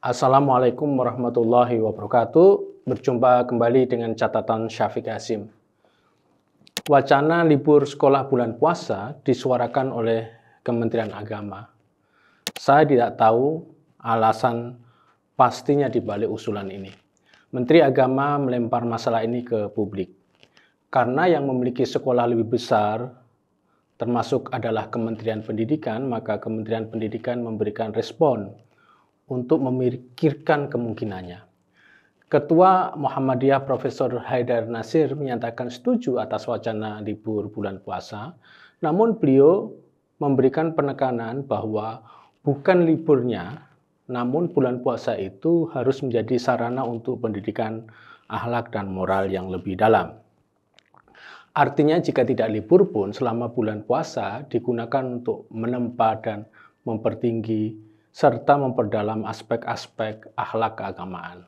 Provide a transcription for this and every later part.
Assalamualaikum warahmatullahi wabarakatuh. Berjumpa kembali dengan catatan Syafiq Hasim. Wacana libur sekolah bulan puasa disuarakan oleh Kementerian Agama. Saya tidak tahu alasan pastinya di balik usulan ini. Menteri Agama melempar masalah ini ke publik. Karena yang memiliki sekolah lebih besar termasuk adalah Kementerian Pendidikan, maka Kementerian Pendidikan memberikan respon untuk memikirkan kemungkinannya. Ketua Muhammadiyah Profesor Haidar Nasir menyatakan setuju atas wacana libur bulan puasa, namun beliau memberikan penekanan bahwa bukan liburnya, namun bulan puasa itu harus menjadi sarana untuk pendidikan akhlak dan moral yang lebih dalam. Artinya jika tidak libur pun selama bulan puasa digunakan untuk menempa dan mempertinggi serta memperdalam aspek-aspek akhlak keagamaan.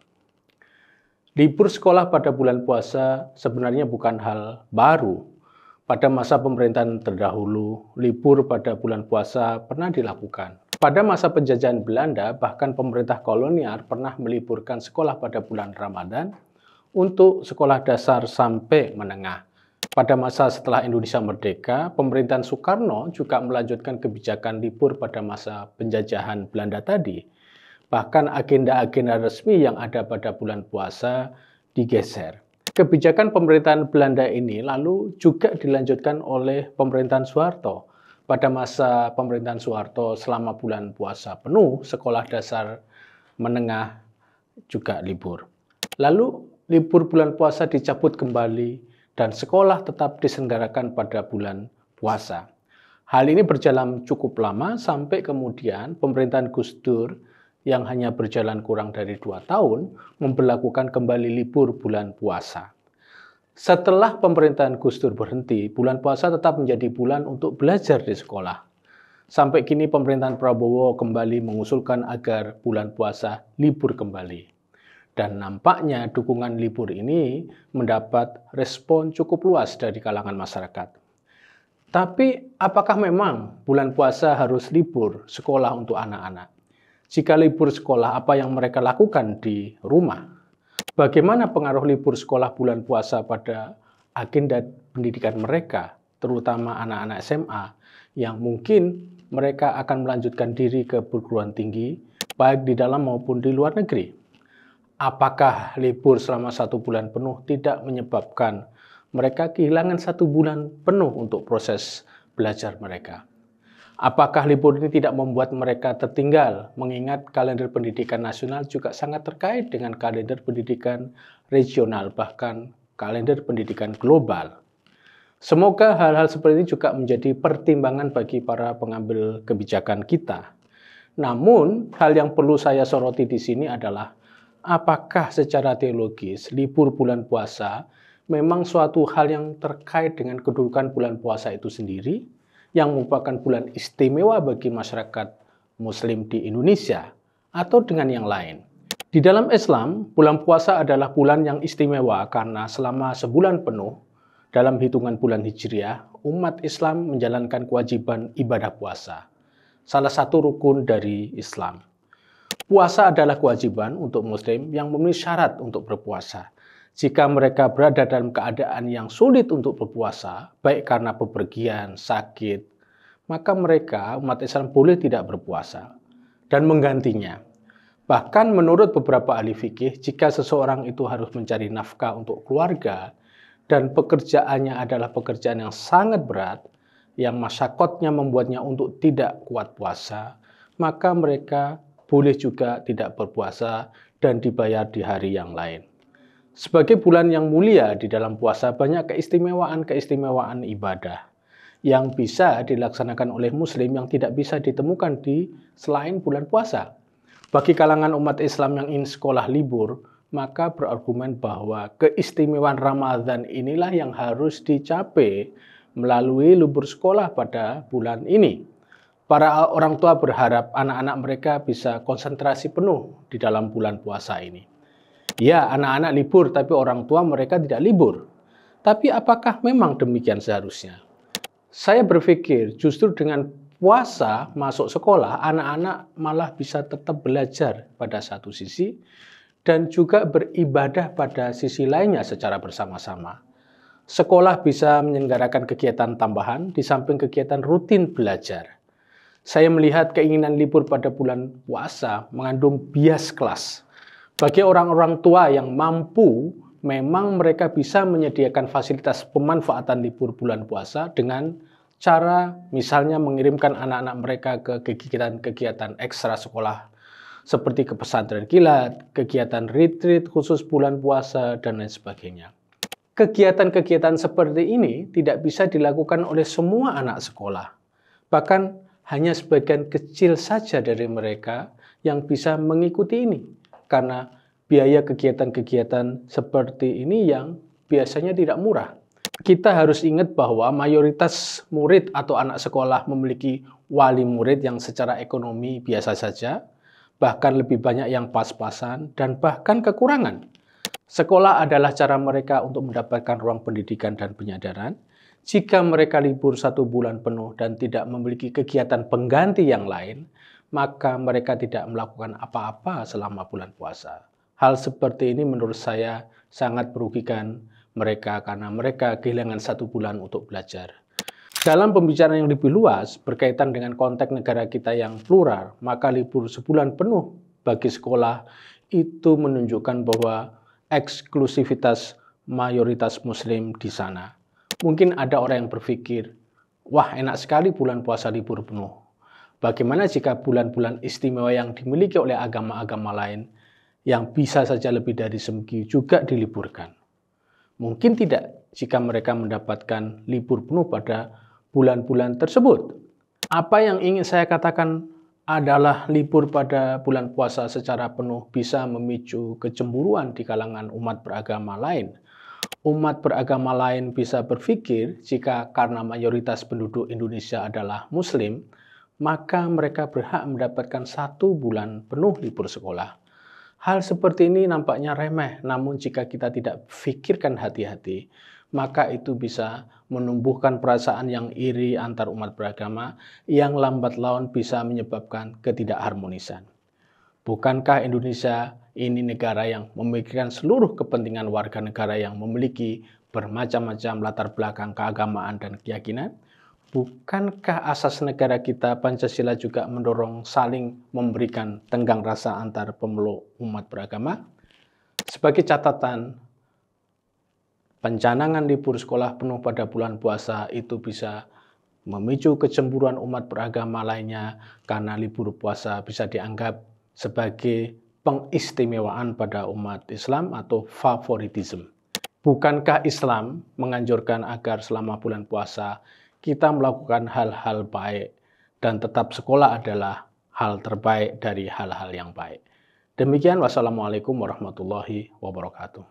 Libur sekolah pada bulan puasa sebenarnya bukan hal baru. Pada masa pemerintahan terdahulu, libur pada bulan puasa pernah dilakukan. Pada masa penjajahan Belanda, bahkan pemerintah kolonial pernah meliburkan sekolah pada bulan Ramadan untuk sekolah dasar sampai menengah. Pada masa setelah Indonesia merdeka, pemerintahan Soekarno juga melanjutkan kebijakan libur pada masa penjajahan Belanda tadi. Bahkan agenda-agenda resmi yang ada pada bulan puasa digeser. Kebijakan pemerintahan Belanda ini lalu juga dilanjutkan oleh pemerintahan Soeharto. Pada masa pemerintahan Soeharto selama bulan puasa penuh, sekolah dasar menengah juga libur. Lalu libur bulan puasa dicabut kembali dan sekolah tetap diselenggarakan pada bulan puasa. Hal ini berjalan cukup lama sampai kemudian pemerintahan Gus Dur yang hanya berjalan kurang dari 2 tahun memberlakukan kembali libur bulan puasa. Setelah pemerintahan Gus Dur berhenti, bulan puasa tetap menjadi bulan untuk belajar di sekolah. Sampai kini pemerintahan Prabowo kembali mengusulkan agar bulan puasa libur kembali. Dan nampaknya dukungan libur ini mendapat respon cukup luas dari kalangan masyarakat. Tapi apakah memang bulan puasa harus libur sekolah untuk anak-anak? Jika libur sekolah, apa yang mereka lakukan di rumah? Bagaimana pengaruh libur sekolah bulan puasa pada agenda pendidikan mereka, terutama anak-anak SMA, yang mungkin mereka akan melanjutkan diri ke perguruan tinggi, baik di dalam maupun di luar negeri? Apakah libur selama 1 bulan penuh tidak menyebabkan mereka kehilangan 1 bulan penuh untuk proses belajar mereka? Apakah libur ini tidak membuat mereka tertinggal, mengingat kalender pendidikan nasional juga sangat terkait dengan kalender pendidikan regional, bahkan kalender pendidikan global? Semoga hal-hal seperti ini juga menjadi pertimbangan bagi para pengambil kebijakan kita. Namun, hal yang perlu saya soroti di sini adalah apakah secara teologis libur bulan puasa memang suatu hal yang terkait dengan kedudukan bulan puasa itu sendiri, yang merupakan bulan istimewa bagi masyarakat Muslim di Indonesia, atau dengan yang lain? Di dalam Islam, bulan puasa adalah bulan yang istimewa karena selama sebulan penuh dalam hitungan bulan Hijriah, umat Islam menjalankan kewajiban ibadah puasa, salah satu rukun dari Islam. Puasa adalah kewajiban untuk Muslim yang memenuhi syarat untuk berpuasa. Jika mereka berada dalam keadaan yang sulit untuk berpuasa, baik karena bepergian, sakit, maka mereka, umat Islam, boleh tidak berpuasa dan menggantinya. Bahkan menurut beberapa ahli fikih, jika seseorang itu harus mencari nafkah untuk keluarga dan pekerjaannya adalah pekerjaan yang sangat berat, yang masyakotnya membuatnya untuk tidak kuat puasa, maka mereka boleh juga tidak berpuasa dan dibayar di hari yang lain. Sebagai bulan yang mulia di dalam puasa, banyak keistimewaan-keistimewaan ibadah yang bisa dilaksanakan oleh Muslim yang tidak bisa ditemukan di selain bulan puasa. Bagi kalangan umat Islam yang ingin sekolah libur, maka berargumen bahwa keistimewaan Ramadan inilah yang harus dicapai melalui libur sekolah pada bulan ini. Para orang tua berharap anak-anak mereka bisa konsentrasi penuh di dalam bulan puasa ini. Ya, anak-anak libur, tapi orang tua mereka tidak libur. Tapi apakah memang demikian seharusnya? Saya berpikir justru dengan puasa masuk sekolah, anak-anak malah bisa tetap belajar pada satu sisi dan juga beribadah pada sisi lainnya secara bersama-sama. Sekolah bisa menyelenggarakan kegiatan tambahan di samping kegiatan rutin belajar. Saya melihat keinginan libur pada bulan puasa mengandung bias kelas. Bagi orang-orang tua yang mampu, memang mereka bisa menyediakan fasilitas pemanfaatan libur bulan puasa dengan cara misalnya mengirimkan anak-anak mereka ke kegiatan-kegiatan ekstra sekolah seperti ke pesantren kilat, kegiatan retreat khusus bulan puasa, dan lain sebagainya. Kegiatan-kegiatan seperti ini tidak bisa dilakukan oleh semua anak sekolah. Bahkan hanya sebagian kecil saja dari mereka yang bisa mengikuti ini. Karena biaya kegiatan-kegiatan seperti ini yang biasanya tidak murah. Kita harus ingat bahwa mayoritas murid atau anak sekolah memiliki wali murid yang secara ekonomi biasa saja, bahkan lebih banyak yang pas-pasan, dan bahkan kekurangan. Sekolah adalah cara mereka untuk mendapatkan ruang pendidikan dan penyadaran. Jika mereka libur 1 bulan penuh dan tidak memiliki kegiatan pengganti yang lain, maka mereka tidak melakukan apa-apa selama bulan puasa. Hal seperti ini menurut saya sangat merugikan mereka karena mereka kehilangan 1 bulan untuk belajar. Dalam pembicaraan yang lebih luas berkaitan dengan konteks negara kita yang plural, maka libur sebulan penuh bagi sekolah itu menunjukkan bahwa eksklusivitas mayoritas muslim di sana. Mungkin ada orang yang berpikir, wah enak sekali bulan puasa libur penuh. Bagaimana jika bulan-bulan istimewa yang dimiliki oleh agama-agama lain yang bisa saja lebih dari seminggu juga diliburkan? Mungkin tidak jika mereka mendapatkan libur penuh pada bulan-bulan tersebut. Apa yang ingin saya katakan adalah libur pada bulan puasa secara penuh bisa memicu kecemburuan di kalangan umat beragama lain. Umat beragama lain bisa berpikir jika karena mayoritas penduduk Indonesia adalah Muslim, maka mereka berhak mendapatkan 1 bulan penuh libur sekolah. Hal seperti ini nampaknya remeh, namun jika kita tidak pikirkan hati-hati, maka itu bisa menumbuhkan perasaan yang iri antar umat beragama yang lambat laun bisa menyebabkan ketidakharmonisan. Bukankah Indonesia ini negara yang memikirkan seluruh kepentingan warga negara yang memiliki bermacam-macam latar belakang keagamaan dan keyakinan? Bukankah asas negara kita Pancasila juga mendorong saling memberikan tenggang rasa antar pemeluk umat beragama? Sebagai catatan, pencanangan libur sekolah penuh pada bulan puasa itu bisa memicu kecemburuan umat beragama lainnya karena libur puasa bisa dianggap sebagai pengistimewaan pada umat Islam atau favoritisme. Bukankah Islam menganjurkan agar selama bulan puasa kita melakukan hal-hal baik dan tetap sekolah adalah hal terbaik dari hal-hal yang baik. Demikian, wassalamualaikum warahmatullahi wabarakatuh.